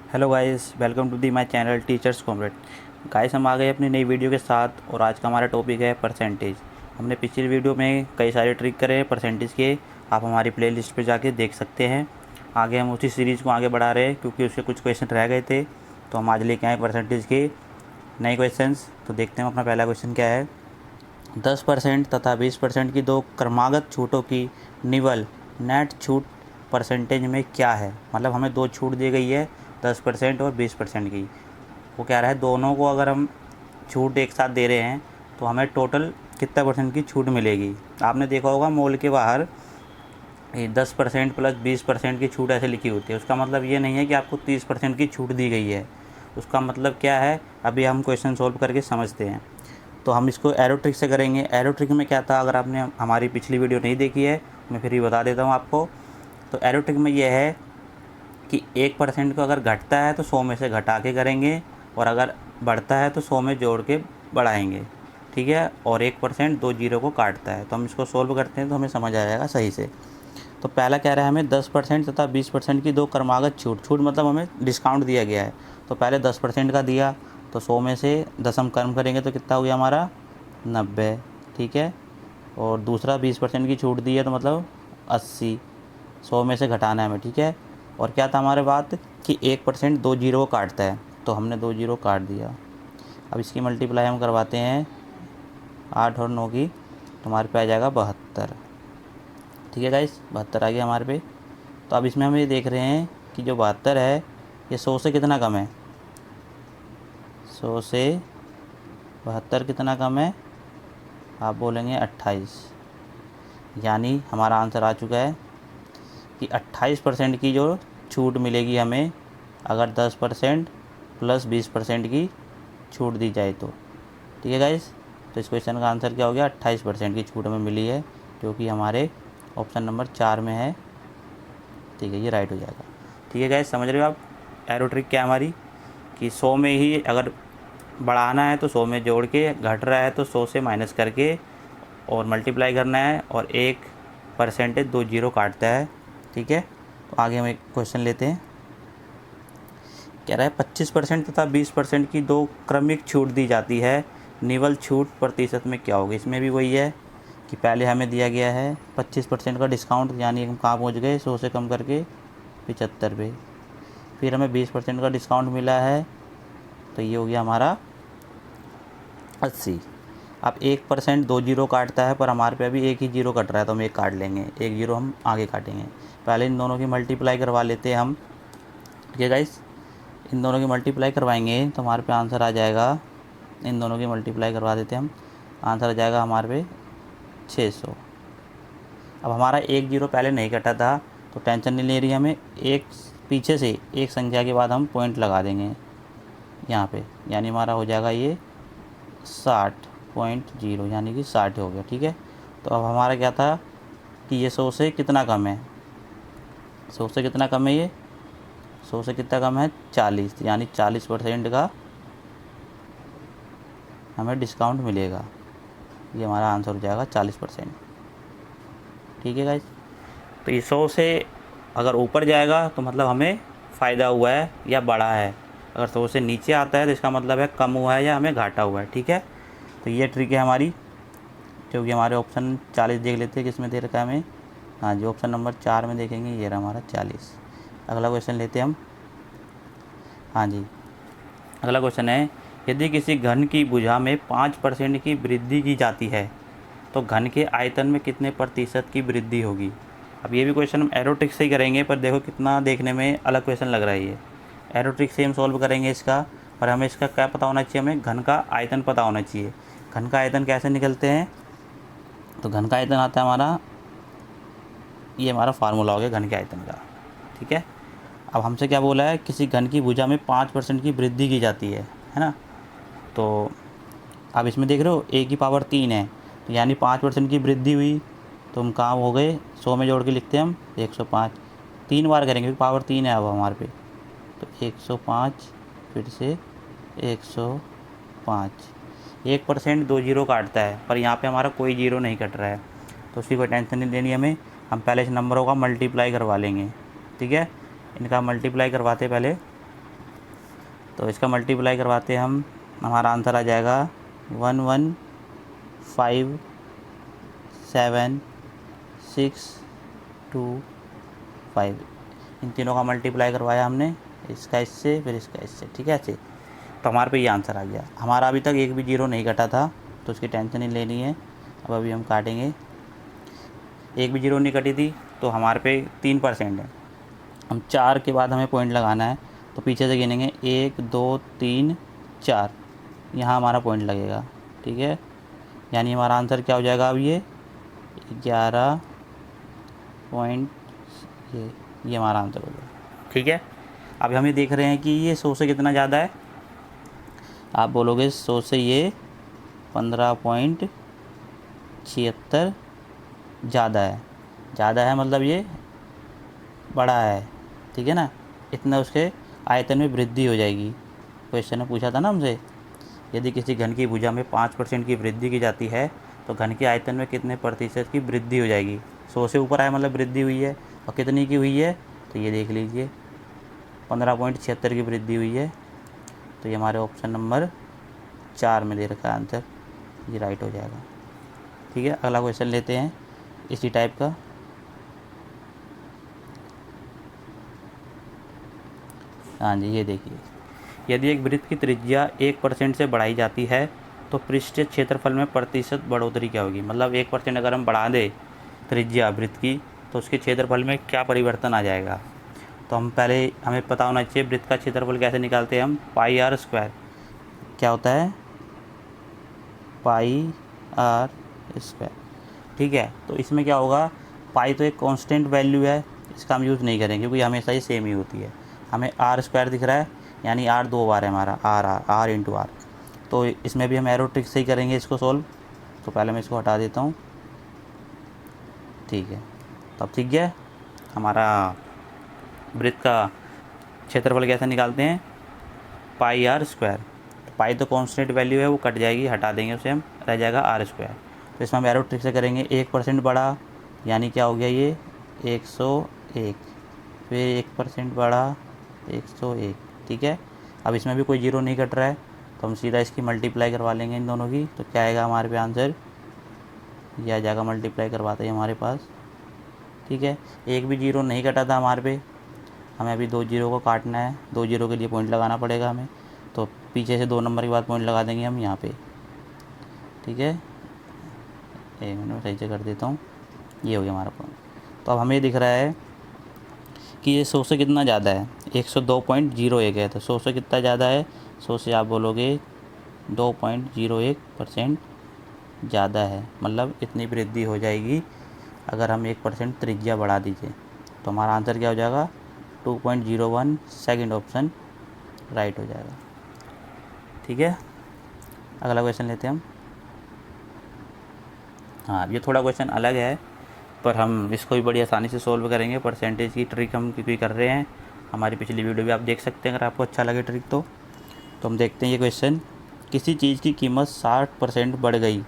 Hello guys, welcome to the my channel teachers comrade. Guys, हम आ गए अपनी नई वीडियो के साथ और आज का हमारा टॉपिक है परसेंटेज। हमने पिछली वीडियो में कई सारे ट्रिक करे परसेंटेज के, आप हमारी प्लेलिस्ट पे जाके देख सकते हैं। आगे हम उसी सीरीज़ को आगे बढ़ा रहे हैं क्योंकि उसके कुछ क्वेश्चन रह गए थे, तो हम आज लेके आए परसेंटेज के नए क्वेश्चंस। तो देखते हैं अपना पहला क्वेश्चन क्या है। 10% तथा 20% की दो क्रमागत छूटों की निवल नेट छूट परसेंटेज में क्या है। मतलब हमें दो छूट दी गई है, 10% और 20% की। वो कह रहा है दोनों को अगर हम छूट एक साथ दे रहे हैं तो हमें टोटल कितना परसेंट की छूट मिलेगी। आपने देखा होगा मॉल के बाहर 10% प्लस 20% की छूट ऐसे लिखी होती है। उसका मतलब ये नहीं है कि आपको 30% की छूट दी गई है। उसका मतलब क्या है, अभी हम क्वेश्चन सोल्व करके समझते हैं। तो हम इसको एरो ट्रिक से करेंगे। एरो ट्रिक में क्या था, अगर आपने हमारी पिछली वीडियो नहीं देखी है मैं फिर भी बता देता हूँ आपको। तो एरो ट्रिक में यह है कि 1% को अगर घटता है तो 100 में से घटा के करेंगे, और अगर बढ़ता है तो 100 में जोड़ के बढ़ाएंगे, ठीक है। और 1% दो जीरो को काटता है। तो हम इसको सोल्व करते हैं तो हमें समझ आ जाएगा सही से। तो पहला कह रहा है हमें 10% तथा 20% की दो क्रमागत छूट। छूट मतलब हमें डिस्काउंट दिया गया है। तो पहले 10% का दिया, तो 100 में से 10 हम कम करेंगे तो कितना हो गया हमारा 90, ठीक है। और दूसरा 20% की छूट दी है तो मतलब 80, 100 में से घटाना है हमें, ठीक है। और क्या था हमारे बात कि 1% दो जीरो को काटता है, तो हमने दो जीरो काट दिया। अब इसकी मल्टीप्लाई हम करवाते हैं 8 और 9 की, तो हमारे पे आ जाएगा 72, ठीक है गाइस। 72 आ गया हमारे पे। तो अब इसमें हम ये देख रहे हैं कि जो 72 है ये 100 से कितना कम है। 100 से 72 कितना कम है, आप बोलेंगे 28। यानी हमारा आंसर आ चुका है कि 28% की जो छूट मिलेगी हमें, अगर 10% प्लस 20% की छूट दी जाए तो, ठीक है गाइस। तो इस क्वेश्चन का आंसर क्या हो गया, 28% की छूट हमें मिली है, जो कि हमारे ऑप्शन नंबर 4 में है, ठीक है। ये राइट हो जाएगा, ठीक है गाइस। समझ रहे हो आप एरो ट्रिक क्या हमारी, कि 100 में ही अगर बढ़ाना है तो 100 में जोड़ के, घट रहा है तो 100 से माइनस करके और मल्टीप्लाई करना है, और 1% दो जीरो काटता है, ठीक है। तो आगे हम एक क्वेश्चन लेते हैं। कह रहा है 25% तथा 20% की दो क्रमिक छूट दी जाती है, निवल छूट प्रतिशत में क्या होगी। इसमें भी वही है कि पहले हमें दिया गया है 25% का डिस्काउंट, यानी हम कहाँ पहुँच गए 100 से कम करके 75 पे। फिर हमें 20% का डिस्काउंट मिला है, तो ये हो गया हमारा 80। अब 1% दो जीरो काटता है, पर हमारे पे अभी एक ही जीरो कट रहा है, तो हम एक काट लेंगे, एक जीरो हम आगे काटेंगे। पहले इन दोनों की मल्टीप्लाई करवा लेते हैं हम, ठीक है गाइस। इन दोनों की मल्टीप्लाई करवाएंगे तो हमारे पे आंसर आ जाएगा, इन दोनों की मल्टीप्लाई करवा देते हैं हम, आंसर आ जाएगा हमारे पे 600। अब हमारा एक जीरो पहले नहीं कटा था, तो टेंशन नहीं ले रही हमें। एक पीछे से एक संख्या के बाद हम पॉइंट लगा देंगे यहाँ पे, यानी हमारा हो जाएगा ये 60.0, यानी कि 60 हो गया, ठीक है। तो अब हमारा क्या था कि ये 100 से कितना कम है, 100 से कितना कम है, ये 100 से कितना कम है 40, यानी 40% का हमें डिस्काउंट मिलेगा। ये हमारा आंसर हो जाएगा 40%, ठीक है गाइस। तो ये 100 से अगर ऊपर जाएगा तो मतलब हमें फ़ायदा हुआ है या बढ़ा है, अगर 100 से नीचे आता है तो इसका मतलब है कम हुआ है या हमें घाटा हुआ है, ठीक है। तो ये ट्रिक है हमारी, क्योंकि हमारे ऑप्शन 40 देख लेते हैं किसमें दे रखा है हमें। हाँ जी, ऑप्शन नंबर 4 में देखेंगे, ये रहा हमारा 40। अगला क्वेश्चन लेते हैं हम। हाँ जी, अगला क्वेश्चन है, यदि किसी घन की भुजा में 5% की वृद्धि की जाती है तो घन के आयतन में कितने प्रतिशत की वृद्धि होगी। अब ये भी क्वेश्चन हम एरो ट्रिक से ही करेंगे, पर देखो कितना देखने में अलग क्वेश्चन लग रहा है। ये एरो ट्रिक से हम सॉल्व करेंगे इसका, पर हमें इसका क्या पता होना चाहिए, हमें घन का आयतन पता होना चाहिए। घन का आयतन कैसे निकलते हैं, तो घन का आयतन आता है हमारा, ये हमारा फार्मूला हो गया घन के आयतन का, ठीक है। अब हमसे क्या बोला है, किसी घन की भुजा में 5% की वृद्धि की जाती है ना। तो अब इसमें देख रहे हो a की पावर 3 है, तो यानी 5% की वृद्धि हुई, तो हम कहाँ हो गए 100 में जोड़ के लिखते हैं हम 105। 3 बार करेंगे क्योंकि पावर 3 है अब हमारे पे, तो 105 फिर से 105। 1% दो जीरो काटता है, पर यहाँ पे हमारा कोई जीरो नहीं कट रहा है, तो उसकी कोई टेंशन नहीं लेनी हमें। हम पहले इस नंबरों का मल्टीप्लाई करवा लेंगे, ठीक है। इनका मल्टीप्लाई करवाते पहले तो इसका मल्टीप्लाई करवाते हम, हमारा आंसर आ जाएगा 1157625। इन तीनों का मल्टीप्लाई करवाया हमने, इसका इससे फिर इसका इससे, ठीक है ऐसे। तो हमारे पे ये आंसर आ गया। हमारा अभी तक एक भी जीरो नहीं कटा था तो उसकी टेंशन नहीं लेनी है। अब अभी हम काटेंगे, एक भी जीरो नहीं कटी थी तो हमारे पे 3% है। हम 4 के बाद हमें पॉइंट लगाना है, तो पीछे से गिनेंगे 1 2 3 4, यहाँ हमारा पॉइंट लगेगा, ठीक है। यानी हमारा आंसर क्या हो जाएगा अब ये 11 पॉइंट, ये हमारा आंसर हो गया, ठीक है। अब हम ये देख रहे हैं कि ये 100 से कितना ज़्यादा है। आप बोलोगे 100 से ये 15.76 ज़्यादा है। ज़्यादा है मतलब ये बड़ा है, ठीक है ना। इतना उसके आयतन में वृद्धि हो जाएगी। क्वेश्चन में पूछा था ना हमसे, यदि किसी घन की भुजा में 5% की वृद्धि की जाती है तो घन के आयतन में कितने प्रतिशत की वृद्धि हो जाएगी। 100 से ऊपर आया मतलब वृद्धि हुई है, और कितनी की हुई है तो ये देख लीजिए 15.76 की वृद्धि हुई है। तो ये हमारे ऑप्शन नंबर 4 में दे रखा है आंसर, ये राइट हो जाएगा, ठीक है। अगला क्वेश्चन लेते हैं इसी टाइप का। हाँ जी, ये देखिए, यदि एक वृत्त की त्रिज्या 1% से बढ़ाई जाती है तो पृष्ठीय क्षेत्रफल में प्रतिशत बढ़ोतरी क्या होगी। मतलब 1% अगर हम बढ़ा दें त्रिज्या वृत्त की तो उसके क्षेत्रफल में क्या परिवर्तन आ जाएगा। तो हम पहले, हमें पता होना चाहिए वृत्त का क्षेत्रफल कैसे निकालते हैं हम। पाई आर स्क्वायर क्या होता है, पाई आर स्क्वायर, ठीक है। तो इसमें क्या होगा, पाई तो एक कांस्टेंट वैल्यू है, इसका हम यूज़ नहीं करेंगे क्योंकि हमेशा ही सेम ही होती है। हमें आर स्क्वायर दिख रहा है, यानी आर 2 बार है हमारा, आर इंटू आर। तो इसमें भी हम एरो ट्रिक से ही करेंगे इसको सॉल्व। तो पहले मैं इसको हटा देता हूँ, ठीक है। तब ठीक है, हमारा वृत्त का क्षेत्रफल कैसे निकालते हैं, पाई आर स्क्वायर। तो पाई तो कांस्टेंट वैल्यू है, वो कट जाएगी, हटा देंगे उसे हम, रह जाएगा आर स्क्वायर। तो इसमें हम एरो ट्रिक से करेंगे, 1% बढ़ा यानी क्या हो गया ये 101, फिर 1% बढ़ा 101, ठीक है। अब इसमें भी कोई जीरो नहीं कट रहा है तो हम सीधा इसकी मल्टीप्लाई करवा लेंगे इन दोनों की। तो क्या आएगा हमारे पे आंसर, यह आ जाएगा, मल्टीप्लाई करवाते हैं हमारे पास, ठीक है। एक भी जीरो नहीं कटा था हमारे पे, हमें अभी 2 जीरो को काटना है, 2 जीरो के लिए पॉइंट लगाना पड़ेगा हमें। तो पीछे से 2 नंबर के बाद पॉइंट लगा देंगे हम यहाँ पे, ठीक है। एक मिनट में सही से कर देता हूँ, ये हो गया हमारा पॉइंट। तो अब हमें दिख रहा है कि ये 100 से कितना ज़्यादा है, 102.01 है। तो 100 से कितना ज़्यादा है, 100 से आप बोलोगे 2.01% ज़्यादा है, मतलब इतनी वृद्धि हो जाएगी अगर हम 1% त्रिज्या बढ़ा दीजिए। तो हमारा आंसर क्या हो जाएगा 2.01, सेकंड ऑप्शन राइट हो जाएगा, ठीक है। अगला क्वेश्चन लेते हैं हम। हाँ, ये थोड़ा क्वेश्चन अलग है पर हम इसको भी बड़ी आसानी से सोल्व करेंगे। परसेंटेज की ट्रिक हम क्योंकि कर रहे हैं, हमारी पिछली वीडियो भी आप देख सकते हैं अगर आपको अच्छा लगे ट्रिक तो हम देखते हैं ये क्वेश्चन। किसी चीज़ की कीमत 60% बढ़ गई,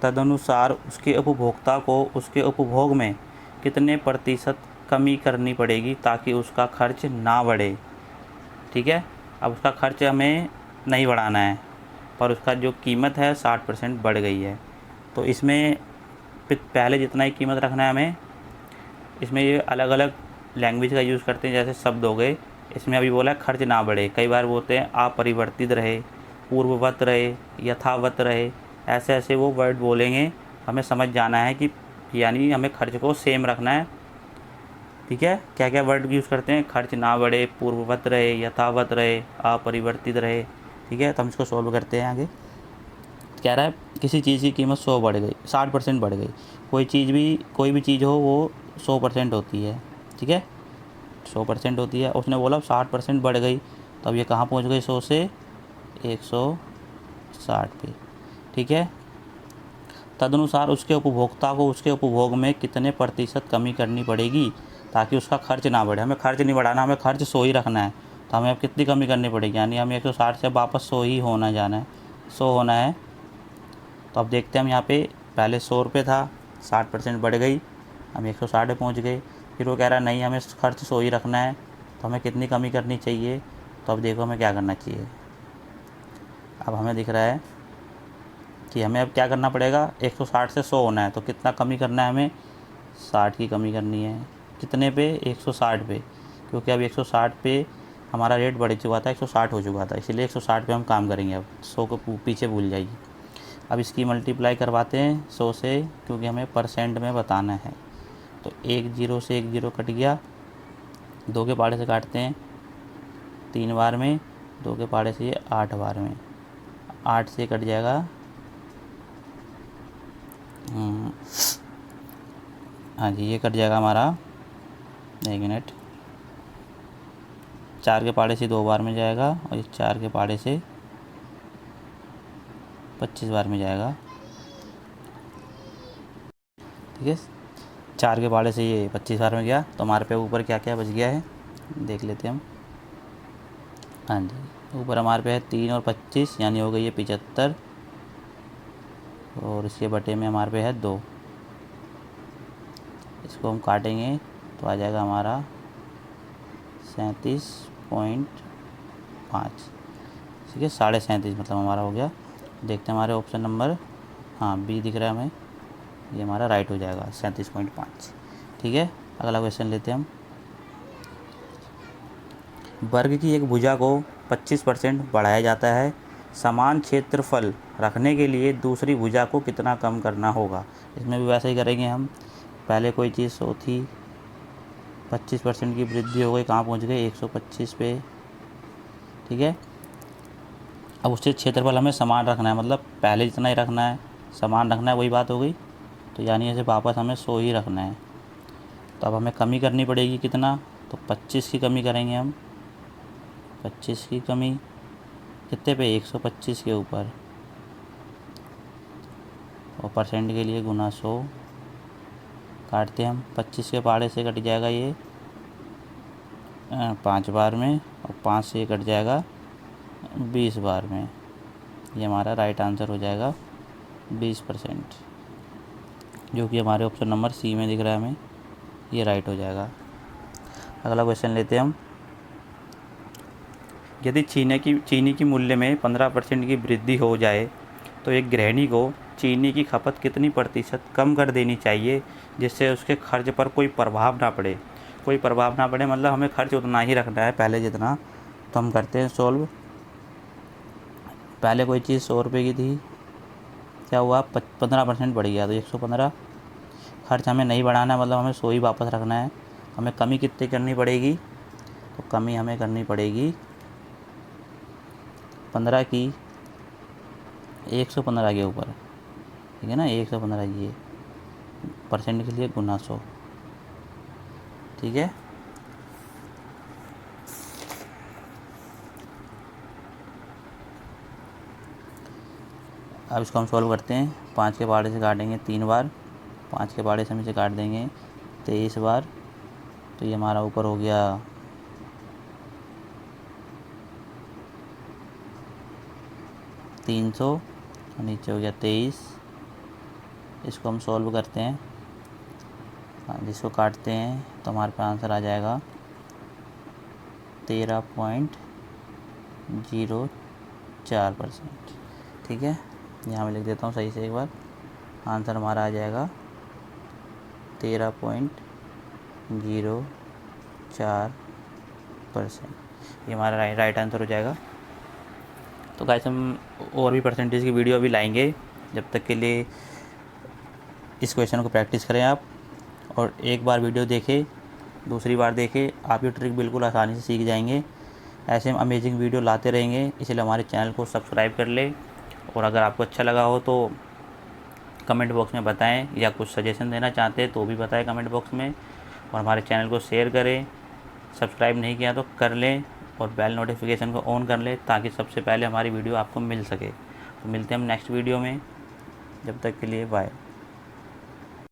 तदनुसार उसके उपभोक्ता को उसके उपभोग में कितने प्रतिशत कमी करनी पड़ेगी ताकि उसका खर्च ना बढ़े, ठीक है। अब उसका खर्च हमें नहीं बढ़ाना है पर उसका जो कीमत है 60% बढ़ गई है। तो इसमें पहले जितना ही कीमत रखना है हमें। इसमें ये अलग अलग लैंग्वेज का यूज़ करते हैं, जैसे शब्द हो गए। इसमें अभी बोला खर्च ना बढ़े, कई बार बोलते हैं अपरिवर्तित रहे, पूर्ववत रहे, यथावत रहे, ऐसे ऐसे वो वर्ड बोलेंगे। हमें समझ जाना है कि यानी हमें खर्च को सेम रखना है, ठीक है। क्या क्या वर्ड यूज़ करते हैं, खर्च ना बढ़े, पूर्ववत रहे, यथावत रहे, अपरिवर्तित रहे, ठीक है। तो हम इसको सॉल्व करते हैं आगे। कह रहा है किसी चीज़ की कीमत 100 बढ़ गई, 60% बढ़ गई। कोई भी चीज़ हो वो 100% होती है, ठीक है, 100% होती है। उसने बोला 60% बढ़ गई, तो अब ये कहाँ पहुँच गई, 100 से 160 पे, ठीक है। तदनुसार उसके उपभोक्ता को उसके उपभोग में कितने प्रतिशत कमी करनी पड़ेगी ताकि उसका खर्च ना बढ़े। हमें खर्च नहीं बढ़ाना, हमें खर्च 100 ही रखना है। तो हमें अब कितनी कमी करनी पड़ेगी, यानी हमें 160 से वापस 100 ही होना जाना है, 100 होना है। तो अब देखते हैं हम यहाँ पे, पहले 100 रुपये था, 60% बढ़ गई, हम 160 पे पहुँच गए। फिर वो कह रहा है नहीं हमें खर्च 100 ही रखना है, तो हमें कितनी कमी करनी चाहिए, तो अब देखो हमें क्या करना चाहिए। अब हमें दिख रहा है कि हमें अब क्या करना पड़ेगा, 160 से 100 होना है, तो कितना कमी करना है हमें, 60 की कमी करनी है। कितने पे, 160 पे, क्योंकि अब 160 पे हमारा रेट बढ़ चुका था, 160 हो चुका था, इसीलिए 160 पे हम काम करेंगे। अब 100 को पीछे भूल जाइए। अब इसकी मल्टीप्लाई करवाते हैं 100 से, क्योंकि हमें परसेंट में बताना है। तो 1 0 से 1 0 कट गया, 2 के पहाड़े से काटते हैं 3 बार में, 2 के पहाड़े से ये 8 बार में, 8 से कट जाएगा, हाँ जी ये कट जाएगा हमारा, 1 मिनट, 4 के पहाड़े से 2 बार में जाएगा, और इस 4 के पहाड़े से 25 बार में जाएगा। ठीक है, 4 के पहाड़े से ये 25 बार में गया, तो हमारे पे ऊपर क्या क्या बच गया है देख लेते हैं हम। हाँ जी, ऊपर हमारे पे है 3 और 25, यानी हो गई है 75, और इसके बटे में हमारे पे है 2। इसको हम काटेंगे तो आ जाएगा हमारा 37.5, ठीक है, 37.5 मतलब हमारा हो गया। देखते हैं हमारे ऑप्शन नंबर, हाँ बी दिख रहा है हमें, ये हमारा राइट हो जाएगा 37.5। ठीक है, अगला क्वेश्चन लेते हैं हम। वर्ग की एक भुजा को 25% बढ़ाया जाता है, समान क्षेत्रफल रखने के लिए दूसरी भुजा को कितना कम करना होगा। इसमें भी वैसे ही करेंगे हम। पहले कोई चीज़ 100 थी, 25% की वृद्धि हो गई, कहाँ पहुँच गए 125 पे। ठीक है, अब उससे क्षेत्रफल हमें समान रखना है, मतलब पहले जितना ही रखना है, समान रखना है, वही बात हो गई। तो यानी ऐसे वापस हमें 100 ही रखना है। तो अब हमें कमी करनी पड़ेगी कितना, तो 25 की कमी करेंगे हम। 25 की कमी कितने पे, 125 के ऊपर, और परसेंट के लिए गुना 100, काटते हम 25 के पहाड़े से कट जाएगा ये 5 बार में, और 5 से कट जाएगा 20 बार में। ये हमारा राइट आंसर हो जाएगा 20%, जो कि हमारे ऑप्शन नंबर सी में दिख रहा है हमें, ये राइट हो जाएगा। अगला क्वेश्चन लेते हैं हम। यदि चीनी की मूल्य में 15% की वृद्धि हो जाए तो एक गृहिणी को चीनी की खपत कितनी प्रतिशत कम कर देनी चाहिए, जिससे उसके खर्च पर कोई प्रभाव ना पड़े। कोई प्रभाव ना पड़े मतलब हमें खर्च उतना ही रखना है पहले जितना। तो हम करते हैं सॉल्व। पहले कोई चीज़ 100 रुपये की थी, क्या हुआ 15% बढ़ गया, तो 115। खर्च हमें नहीं बढ़ाना है, मतलब हमें 100 ही वापस रखना है। हमें कमी कितनी करनी पड़ेगी, तो कमी हमें करनी पड़ेगी 15 की, 115 के ऊपर, ठीक है ना, 115 ये परसेंट के लिए गुना 100। ठीक है, अब इसको हम सॉल्व करते हैं। 5 के पहाड़े से काटेंगे 3 बार, 5 के पहाड़े से हम इसे काट देंगे 23 बार, तो ये हमारा ऊपर हो गया 300, और नीचे हो गया 23। इसको हम सॉल्व करते हैं, जिसको काटते हैं तो हमारे पास आंसर आ जाएगा 13.04%। ठीक है, यहाँ मैं लिख देता हूँ सही से एक बार, आंसर हमारा आ जाएगा 13.04%। ये हमारा राइट आंसर हो जाएगा। तो गाइस हम और भी परसेंटेज की वीडियो अभी लाएंगे, जब तक के लिए इस क्वेश्चन को प्रैक्टिस करें आप, और एक बार वीडियो देखें, दूसरी बार देखें, आप ये ट्रिक बिल्कुल आसानी से सीख जाएंगे। ऐसे हम अमेजिंग वीडियो लाते रहेंगे, इसलिए हमारे चैनल को सब्सक्राइब कर लें, और अगर आपको अच्छा लगा हो तो कमेंट बॉक्स में बताएं, या कुछ सजेशन देना चाहते हैं तो भी बताएं कमेंट बॉक्स में, और हमारे चैनल को शेयर करें। सब्सक्राइब नहीं किया तो कर लें, और बेल नोटिफिकेशन को ऑन कर लें, ताकि सबसे पहले हमारी वीडियो आपको मिल सके। तो मिलते हैं हम नेक्स्ट वीडियो में, जब तक के लिए बाय।